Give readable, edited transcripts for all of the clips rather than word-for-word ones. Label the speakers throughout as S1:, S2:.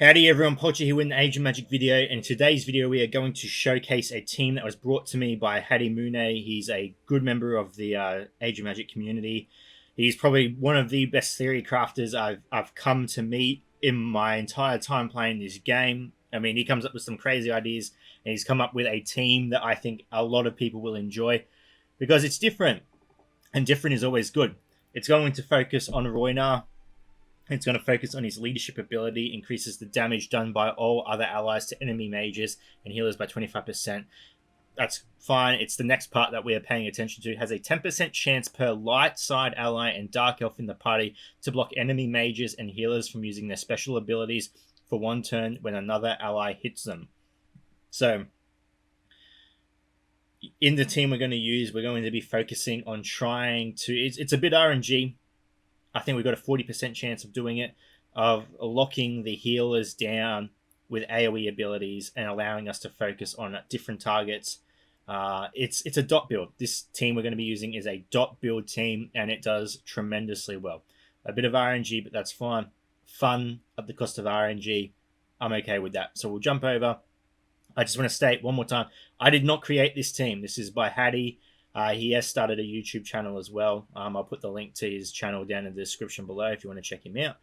S1: Howdy everyone, Poacher here with an Age of Magic video. In today's video we are going to showcase a team that was brought to me by Hati. He's a good member of the Age of Magic community. He's probably one of the best theory crafters I've come to meet in my entire time playing this game. I mean, he comes up with some crazy ideas and he's come up with a team that I think a lot of people will enjoy because it's different, and different is always good. It's going to focus on Roynar. It's going to focus on his leadership ability, increases the damage done by all other allies to enemy mages and healers by 25%. That's fine. It's the next part that we are paying attention to. It has a 10% chance per light side ally and dark elf in the party to block enemy mages and healers from using their special abilities for one turn when another ally hits them. So, in the team we're going to be focusing on trying to... It's a bit RNG. I think we've got a 40% chance of doing it, of locking the healers down with AoE abilities and allowing us to focus on different targets. It's a DoT build. This team we're going to be using is a DoT build team, and it does tremendously well. A bit of RNG, but that's fine. Fun at the cost of RNG. I'm okay with that. So we'll jump over. I just want to state one more time, I did not create this team. This is by Hati. He has started a YouTube channel as well. I'll put the link to his channel down in the description below if you want to check him out.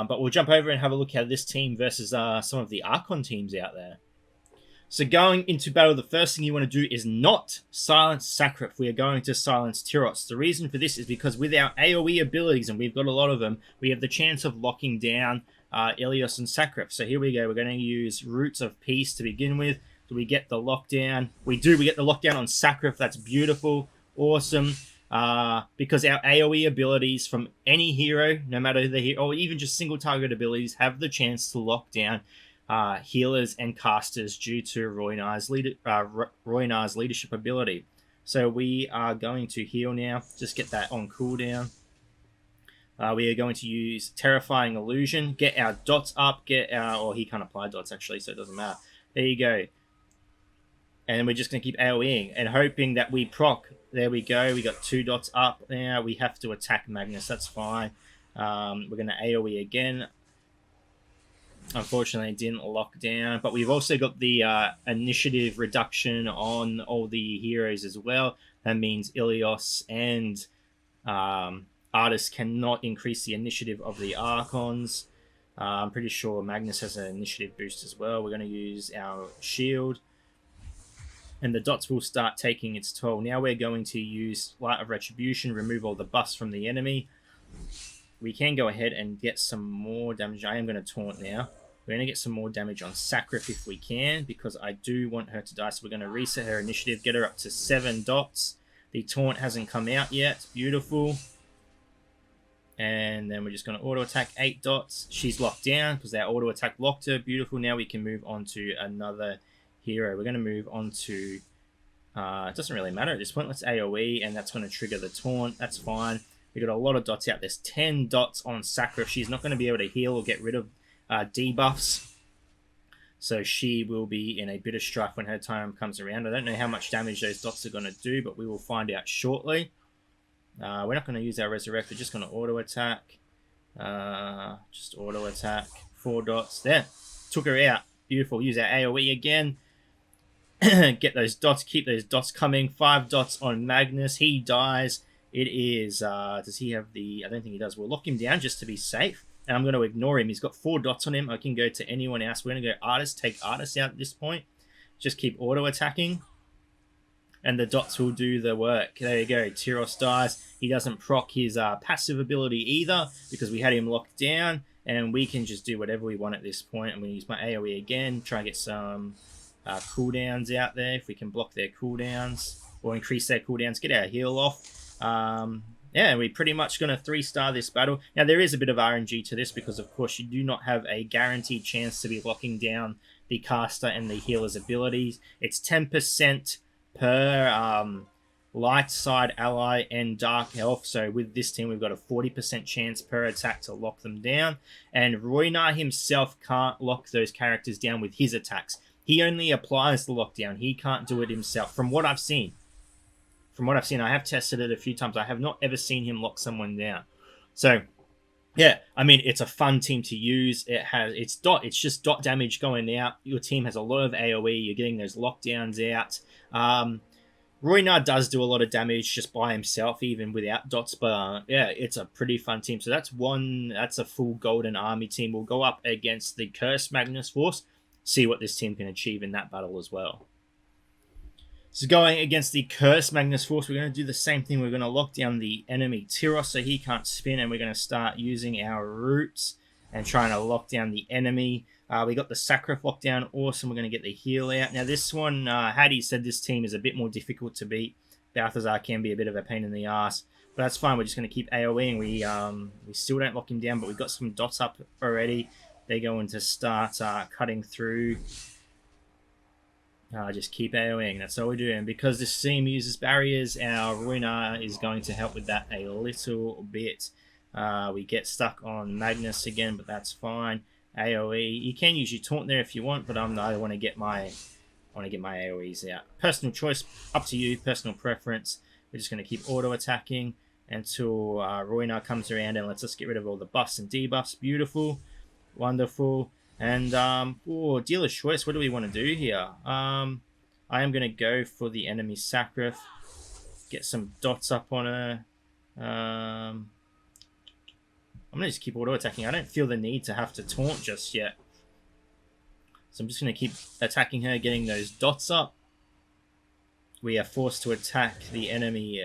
S1: But we'll jump over and have a look at this team versus some of the Archon teams out there. So going into battle, the first thing you want to do is not silence Sacrif. We are going to silence Tyros. The reason for this is because with our AoE abilities, and we've got a lot of them, we have the chance of locking down Ilios and Sacrif. So here we go. We're going to use Roots of Peace to begin with. Do we get the lockdown? We do. We get the lockdown on Sacrif. That's beautiful. Awesome. Because our AoE abilities from any hero, no matter the hero, or even just single target abilities, have the chance to lock down healers and casters due to Roynar's leadership ability. So we are going to heal now. Just get that on cooldown. We are going to use Terrifying Illusion. Get our dots up. Or he can't apply dots actually, so it doesn't matter. There you go. And we're just going to keep AoEing and hoping that we proc. There we go. We got 2 dots up now. We have to attack Magnus. That's fine. We're going to AoE again. Unfortunately, it didn't lock down. But we've also got the initiative reduction on all the heroes as well. That means Ilios and Artis cannot increase the initiative of the Archons. I'm pretty sure Magnus has an initiative boost as well. We're going to use our shield. And the dots will start taking its toll. Now we're going to use Light of Retribution, remove all the buffs from the enemy. We can go ahead and get some more damage. I am going to taunt now. We're going to get some more damage on Sacrif if we can, because I do want her to die. So we're going to reset her initiative, get her up to 7 dots. The taunt hasn't come out yet. Beautiful. And then we're just going to auto attack 8 dots. She's locked down because our auto attack locked her. Beautiful. Now we can move on to another hero. We're going to move on to it doesn't really matter at this point. Let's AoE, and that's going to trigger the taunt. That's fine. We got a lot of dots out. There's 10 dots on Sacrif. She's not going to be able to heal or get rid of debuffs, so she will be in a bit of strife when her time comes around. I don't know how much damage those dots are going to do, but we will find out shortly. We're not going to use our resurrect. We're just going to auto attack. Just auto attack. 4 dots there. Took her out. Beautiful. Use our AoE again. Get those dots, keep those dots coming. 5 dots on Magnus. He dies. It is, does he have the, I don't think he does. We'll lock him down just to be safe. And I'm going to ignore him. He's got 4 dots on him. I can go to anyone else. We're going to go Artis, take Artis out at this point. Just keep auto attacking. And the dots will do the work. There you go. Tyros dies. He doesn't proc his passive ability either because we had him locked down. And we can just do whatever we want at this point. I'm going to use my AoE again. Try and get some cooldowns out there. If we can block their cooldowns or increase their cooldowns. Get our heal off. Yeah, we're pretty much going to 3-star this battle. Now, there is a bit of RNG to this because, of course, you do not have a guaranteed chance to be locking down the caster and the healer's abilities. It's 10% per light side ally and dark elf. So with this team, we've got a 40% chance per attack to lock them down. And Roynar himself can't lock those characters down with his attacks. He only applies the lockdown. He can't do it himself, from what I've seen. I have tested it a few times. I have not ever seen him lock someone down. So Yeah, I mean it's a fun team to use. It's dot. It's just dot damage going out. Your team has a lot of AOE. You're getting those lockdowns out. Roynar does do a lot of damage just by himself, even without dots. But yeah, it's a pretty fun team. So that's one. That's a full Golden Army team. We'll go up against the Cursed Magnus Force. See what this team can achieve in that battle as well. So going against the Cursed Magnus Force, we're going to do the same thing. We're going to lock down the enemy Tyros so he can't spin, and we're going to start using our roots and trying to lock down the enemy. We got the Sacrif lockdown. Awesome. We're going to get the heal out. Now this one, Hati said this team is a bit more difficult to beat. Balthazar can be a bit of a pain in the ass, but that's fine. We're just going to keep AoEing. We still don't lock him down, but we've got some dots up already. They're going to start cutting through. Just keep AoEing. That's all we do. And because this team uses barriers, our Ruiner is going to help with that a little bit. We get stuck on Magnus again, but that's fine. AoE. You can use your taunt there if you want, but I want to get my AoEs out. Personal choice, up to you. Personal preference. We're just going to keep auto attacking until Ruiner comes around and lets us get rid of all the buffs and debuffs. Beautiful, wonderful. And, dealer's choice, what do we want to do here? I am going to go for the enemy Sacrif. Get some dots up on her. I'm going to just keep auto-attacking. I don't feel the need to have to taunt just yet. So I'm just going to keep attacking her, getting those dots up. We are forced to attack the enemy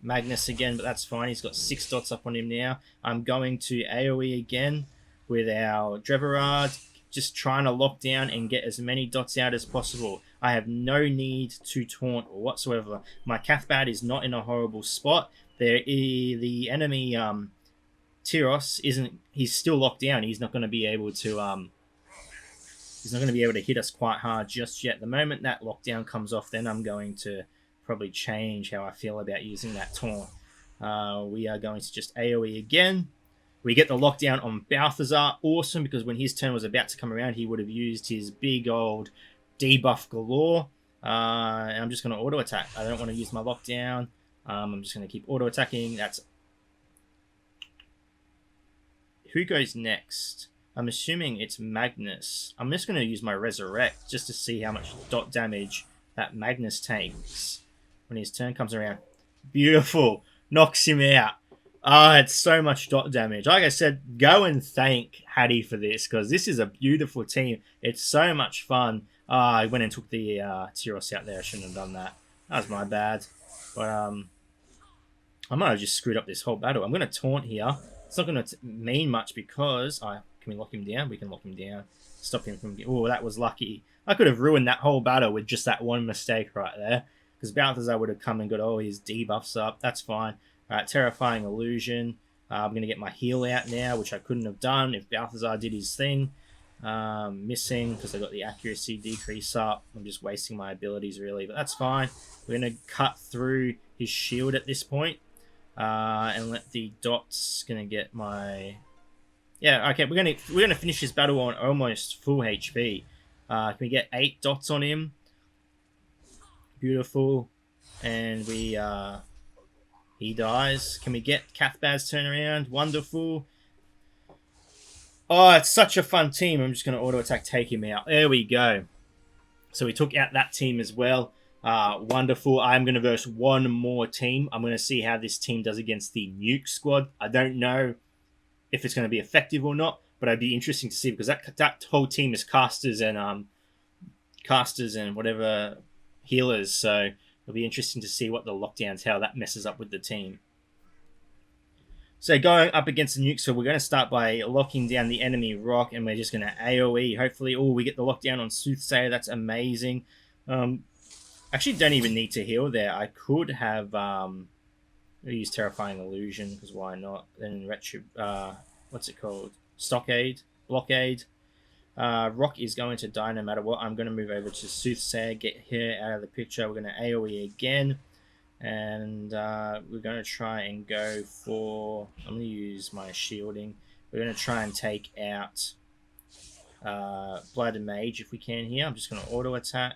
S1: Magnus again, but that's fine. He's got 6 dots up on him now. I'm going to AoE again with our Dreverard, just trying to lock down and get as many dots out as possible. I have no need to taunt whatsoever. My Cathbad is not in a horrible spot. The enemy Tyros isn't. He's still locked down. He's not going to be able to. He's not going to be able to hit us quite hard just yet. The moment that lockdown comes off, then I'm going to probably change how I feel about using that taunt. We are going to just AoE again. We get the lockdown on Balthazar. Awesome, because when his turn was about to come around, he would have used his big old debuff galore. And I'm just going to auto attack. I don't want to use my lockdown. I'm just going to keep auto attacking. That's who goes next. I'm assuming it's Magnus. I'm just going to use my Resurrect just to see how much dot damage that Magnus takes when his turn comes around. Beautiful. Knocks him out. It's so much dot damage. Like I said, go and thank Hati for this, because this is a beautiful team. It's so much fun. I went and took the Tyros out there. I shouldn't have done that. That was my bad. But I might have just screwed up this whole battle. I'm going to taunt here. It's not going to mean much because... can we lock him down? We can lock him down. Stop him from... Oh, that was lucky. I could have ruined that whole battle with just that one mistake right there. Because Balthazar would have come and got all his debuffs up. That's fine. Alright, Terrifying Illusion. I'm going to get my heal out now, which I couldn't have done if Balthazar did his thing. Missing, because I got the accuracy decrease up. I'm just wasting my abilities, really. But that's fine. We're going to cut through his shield at this point. And let the dots... Going to get my... Yeah, okay, we're gonna finish this battle on almost full HP. Can we get 8 dots on him? Beautiful. And we... He dies. Can we get Cathbad's turn around? Wonderful. Oh, it's such a fun team. I'm just going to auto-attack, take him out. There we go. So we took out that team as well. Wonderful. I'm going to verse one more team. I'm going to see how this team does against the Nuke squad. I don't know if it's going to be effective or not, but it'd be interesting to see, because that whole team is casters and whatever healers. So it'll be interesting to see what the lockdowns, how that messes up with the team. So going up against the Nuke, so we're going to start by locking down the enemy rock, and we're just going to AoE. Hopefully, we get the lockdown on Soothsayer. That's amazing. Actually, don't even need to heal there. I could have use Terrifying Illusion, because why not? Then what's it called? Stockade, Blockade. Rock is going to die no matter what. I'm going to move over to Soothsayer, get her out of the picture. We're going to AoE again. And we're going to try and go for... I'm going to use my shielding. We're going to try and take out Blood and Mage if we can here. I'm just going to auto-attack.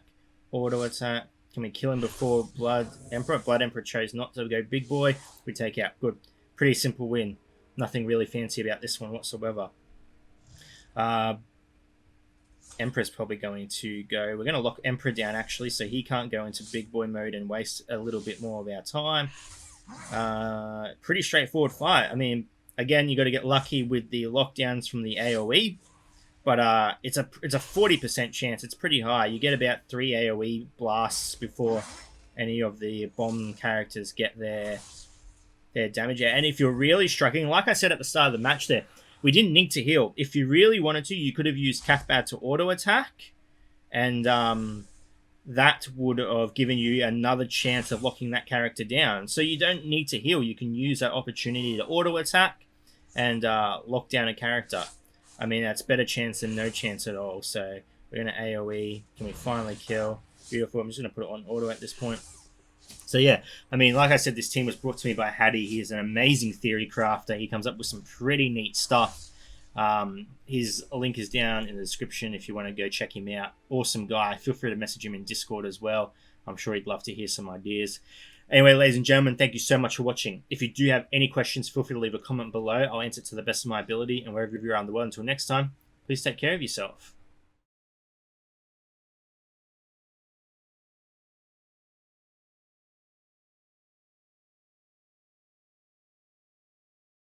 S1: Auto-attack. Can we kill him before Blood Emperor? Blood Emperor chose not to go big boy. We take out. Good. Pretty simple win. Nothing really fancy about this one whatsoever. Emperor's probably going to go. We're going to lock Emperor down, actually, so he can't go into big boy mode and waste a little bit more of our time. Pretty straightforward fight. I mean, again, you got to get lucky with the lockdowns from the AoE, but it's a 40% chance. It's pretty high. You get about 3 AoE blasts before any of the bomb characters get their damage out. And if you're really struggling, like I said at the start of the match there, we didn't need to heal. If you really wanted to, you could have used Cathbad to auto-attack, and that would have given you another chance of locking that character down. So you don't need to heal. You can use that opportunity to auto-attack and lock down a character. I mean, that's better chance than no chance at all. So we're going to AoE. Can we finally kill? Beautiful. I'm just going to put it on auto at this point. So yeah, I mean, like I said, this team was brought to me by Hati. He is an amazing theory crafter. He comes up with some pretty neat stuff. His link is down in the description if you want to go check him out. Awesome guy. Feel free to message him in Discord as well. I'm sure he'd love to hear some ideas. Anyway, ladies and gentlemen, thank you so much for watching. If you do have any questions, feel free to leave a comment below. I'll answer it to the best of my ability. And wherever you are in the world, until next time, please take care of yourself.